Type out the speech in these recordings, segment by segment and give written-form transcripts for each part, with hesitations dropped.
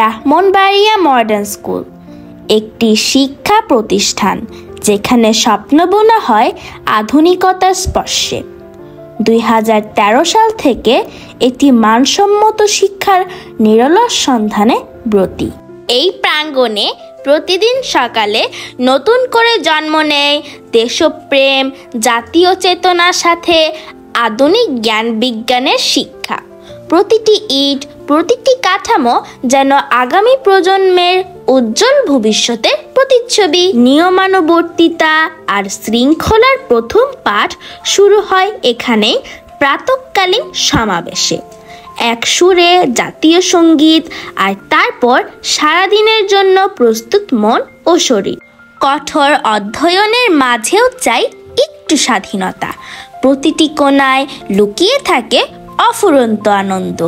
Brahmanbaria modern school একটি শিক্ষা প্রতিষ্ঠান যেখানে স্বপ্ন বোনা হয় আধুনিকতার স্পর্শে। 2013 সাল থেকে এটি মানসম্মত শিক্ষার নিরলস সন্ধানে ব্রতী। এই প্রাঙ্গণে প্রতিদিন সকালে নতুন করে জন্ম নেয় দেশপ্রেম, জাতীয় চেতনার সাথে আধুনিক জ্ঞান বিজ্ঞানের শিক্ষা। প্রতিটি ইট, প্রতিটি কাঠামো যেন আগামী প্রজন্মের উজ্জ্বল ভবিষ্যতের প্রতিচ্ছবি। নিয়মানুবর্তিতা আর শৃঙ্খলার প্রথম পাঠ শুরু হয় এখানে প্রাতঃকালীন সমাবেশে। এক সুরে জাতীয় সঙ্গীত, আর তারপর সারাদিনের জন্য প্রস্তুত মন ও শরীর। কঠোর অধ্যয়নের মাঝেও চাই একটু স্বাধীনতা। প্রতিটি কোণায় লুকিয়ে থাকে অফুরন্ত আনন্দ,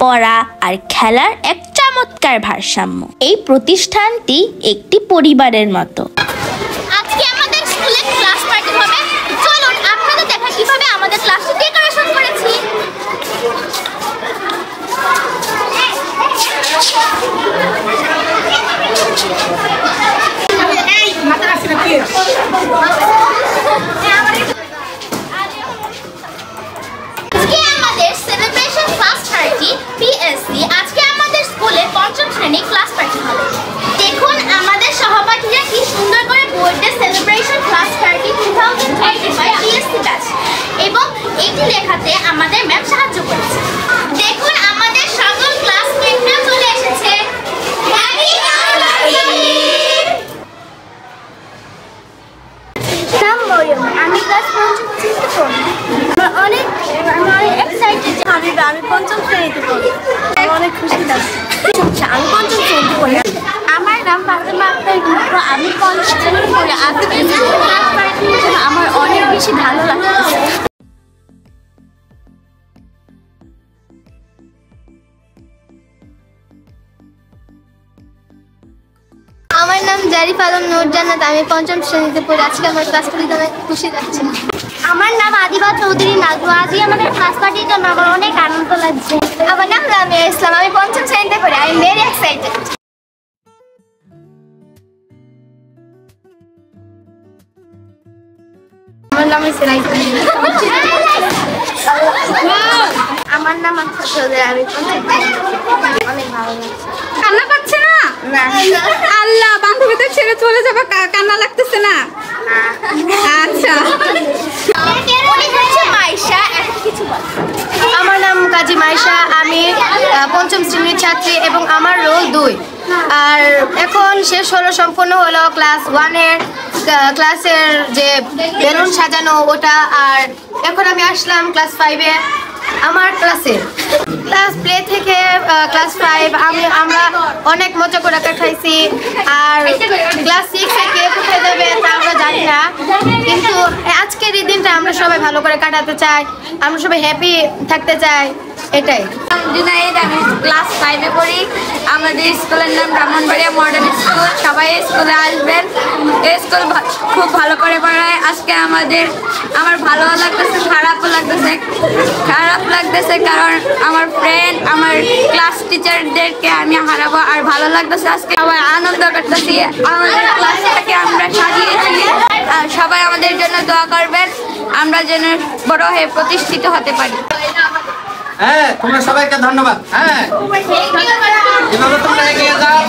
পড়া আর খেলার এক চমৎকার ভারসাম্য। এই প্রতিষ্ঠানটি একটি পরিবারের মতো। আজকে আমাদের স্কুলে ক্লাস পার্টি হবে। চলুন আপনাদের দেখা কিভাবে আমাদের ক্লাসটি ডেকোরেশন করেছি। আজকে আমাদের সেলিব্রেশন ক্লাস পার্টি পিএসসি। আজকে আমাদের স্কুলে পঞ্চম শ্রেণী ক্লাস পার্টি হবে। দেখুন আমাদের সহপাঠীরা কি সুন্দর করে বোর্ডে celebration class party 2025 PSC batch এবং এটি লেখাতে আমাদের ম্যাম সাহায্য করেছে। দেখুন আমাদের সকল ক্লাসমেটরা চলে এসেছে। আমি ক্লাস পঞ্চম শ্রেণীতে পড়ি। আমি অনেক এক্সাইটেড। আমি পঞ্চম শ্রেণীতে পড়ি। অনেক খুশি লাগছে। আমি পঞ্চম শ্রেণীতে পড়ি। আমার নাম ফাতেমা আক্তার। আমি পঞ্চম শ্রেণীতে পড়ি। আজকে ক্লাস পার্টি আমার অনেক বেশি ভালো লাগছে। আমার নাম জারিফ আলম নূর জান্নাত। আমি পঞ্চম শ্রেণীতে পড়ি। আজকে আমার ক্লাস পার্টিতে অনেক খুশি লাগছে। আমার নাম আদিবা চৌধুরী নাজু। আজকে আমাদের ক্লাস পার্টির জন্য আমার অনেক আনন্দ লাগছে। আমার নাম রামিয়া ইসলাম। আমি পঞ্চম শ্রেণীতে পড়ি। I am very excited. আমার নাম আমার নাম আচ্ছা চৌধুরী। আমি অনেক ভালো লাগছে। কান্না পাচ্ছে না? আল্লাহ, বান্ধবীদের ছেড়ে চলে যাবে, কান্না লাগতেছে না? আচ্ছা। আমার নাম কাজী মাইশা। আমি পঞ্চম শ্রেণীর ছাত্রী এবং আমার রোল 2। আর এখন শেষ হলো, সম্পূর্ণ হলো ক্লাস 1-এর ক্লাসের যে বেলুন সাজানো ওটা। আর এখন আমি আসলাম ক্লাস 5-এ আমার ক্লাসে। ক্লাস প্লে থেকে ক্লাস 5 আমরা অনেক মজা করে কাটাইছি। আর ক্লাস 6-এ কে কোথায় যাবে তা আমরা জানি না, কিন্তু আজকের এই দিনটা আমরা সবাই ভালো করে কাটাতে চাই, আমরা সবাই হ্যাপি থাকতে চাই, এটাই। জুনাইদ, আমি ক্লাস 5-এ পড়ি। আমাদের স্কুলের নাম ব্রাহ্মণবাড়িয়া মডার্ন স্কুল। সবাই স্কুলে আসবেন। এই স্কুল খুব ভালো করে পড়ায়। আজকে আমার ভালো লাগতেছে, খারাপও লাগতেছে। খারাপ লাগতেছে কারণ আমার ফ্রেন্ড, আমার ক্লাস টিচারদেরকে আমি হারাবো। আর ভালো লাগতেছে আজকে সবাই আনন্দ করতেছি। আমাদের ক্লাসটাকে আমরা সাজিয়েছি। সবাই আমাদের জন্য দোয়া করবেন, আমরা যেন বড় হয়ে প্রতিষ্ঠিত হতে পারি। হ্যাঁ, তোমরা সবাইকে ধন্যবাদ। হ্যাঁ, এভাবে তোমরা এগিয়ে যাও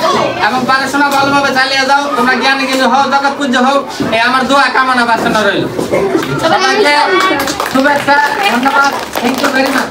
এবং পড়াশোনা ভালোভাবে চালিয়ে যাও। তোমরা জ্ঞানী কিন্তু হও, জগৎ পূজ্য হও, এই আমার দোয়া কামনা বাসনা রইল। সবাইকে শুভেচ্ছা, ধন্যবাদ। Thank you very much.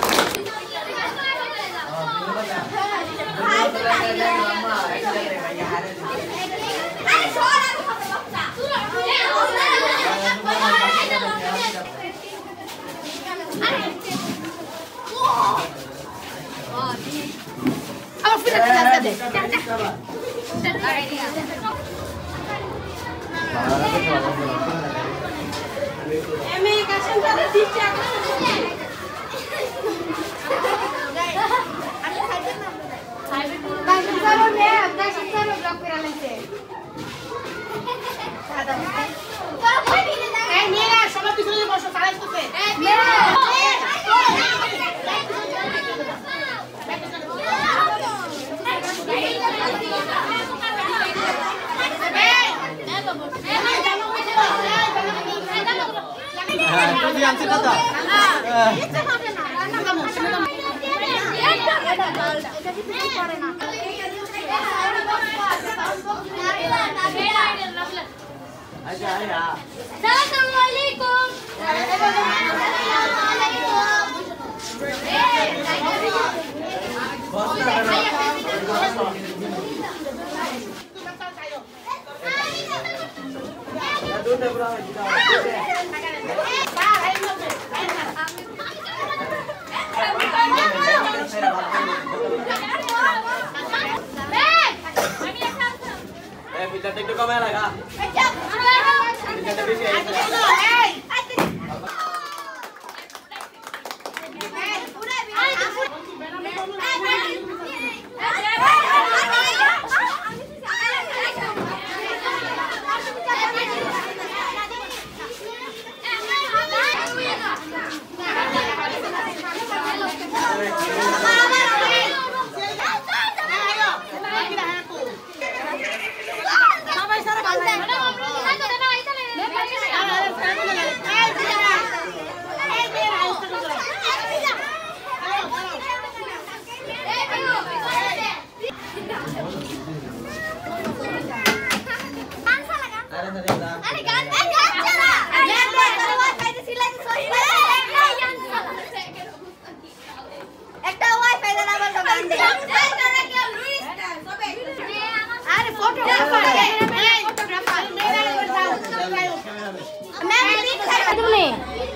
সুজি আনছি দাদা Assalamualaikum. একটু কমে লাগা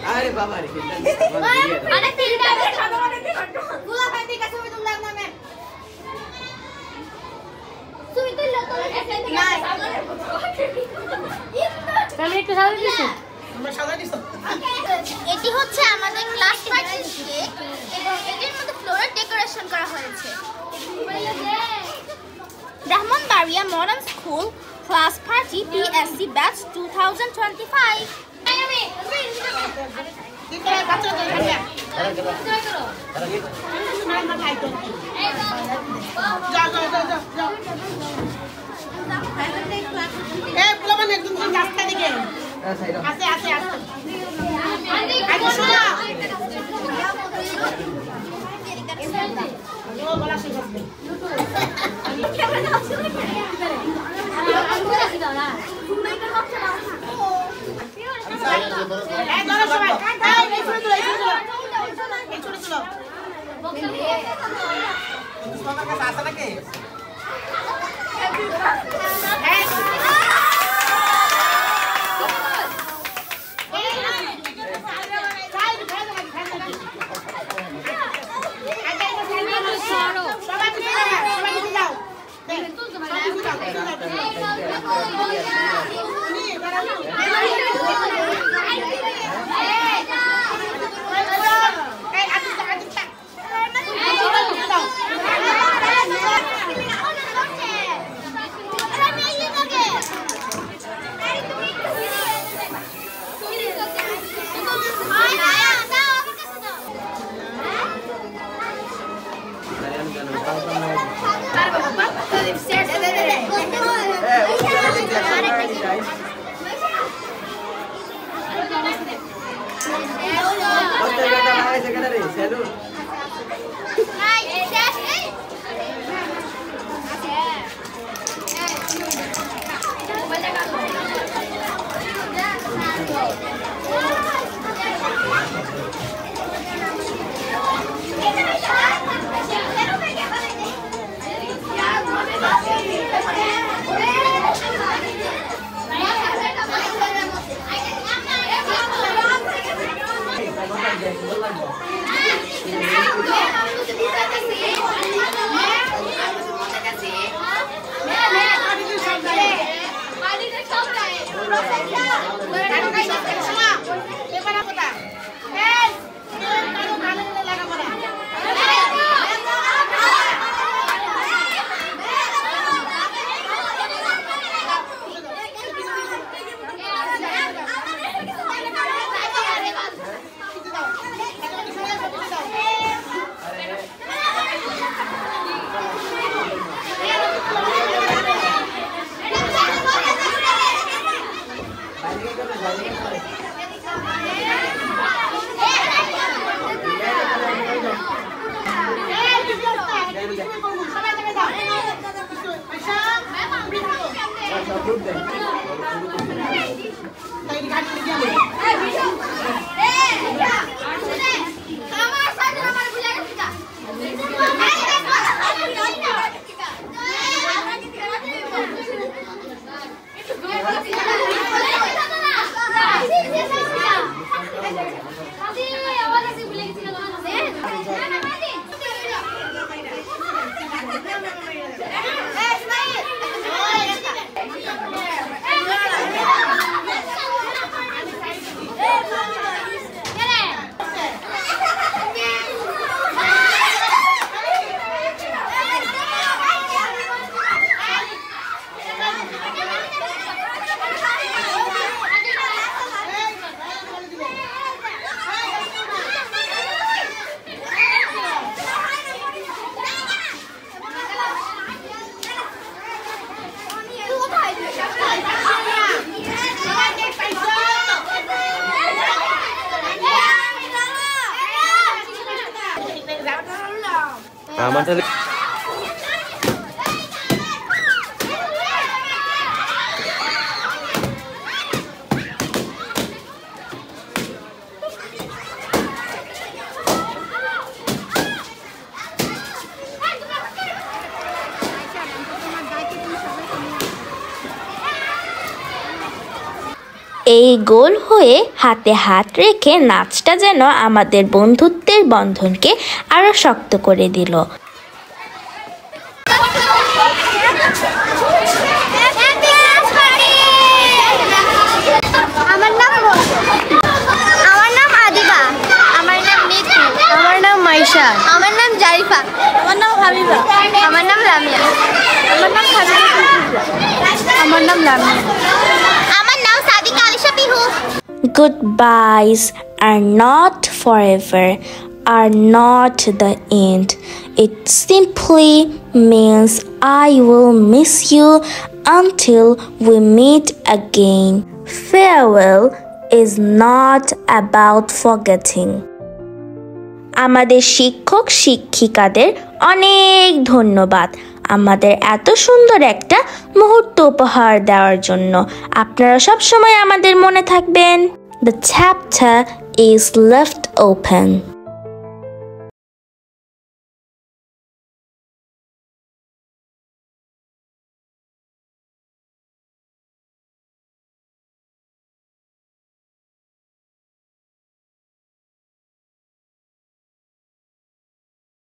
अरे बाबा रे अरे तीनटा गुला भाई का सुमी तुम नाम में सुमी तो लो আমি একটু সাদা দিছি আমরা সাদা দিছো এটি হচ্ছে আমাদের ক্লাস পার্টি কেক এবং এটির মধ্যে ফ্লোরাল ডেকোরেশন করা হয়েছে Brahmanbaria modern school class party PSC batch 2025 Hey, এই গোল হয়ে হাতে হাত রেখে নাচটা যেন আমাদের বন্ধুত্বের বন্ধনকে আরো শক্ত করে দিল। আমার নাম আদিবা। আমার নাম মিতু। আমার নাম মাইশা। আমার নাম জারিফা। আমার নাম হাবিবা। আমার নাম লামিয়া। আমার নাম খাদিজা। আমার নাম লামিয়া। আমার নাম Sadika Alisha Pihu. Goodbyes are not forever, are not the end. It simply means I will miss you until we meet again. Farewell is not about forgetting. আমাদের শিক্ষক শিক্ষিকাদের অনেক ধন্যবাদ আমাদের এত সুন্দর একটা মুহূর্ত উপহার দেওয়ার জন্য। আপনারা সব সময় আমাদের মনে থাকবেন। The chapter is left open.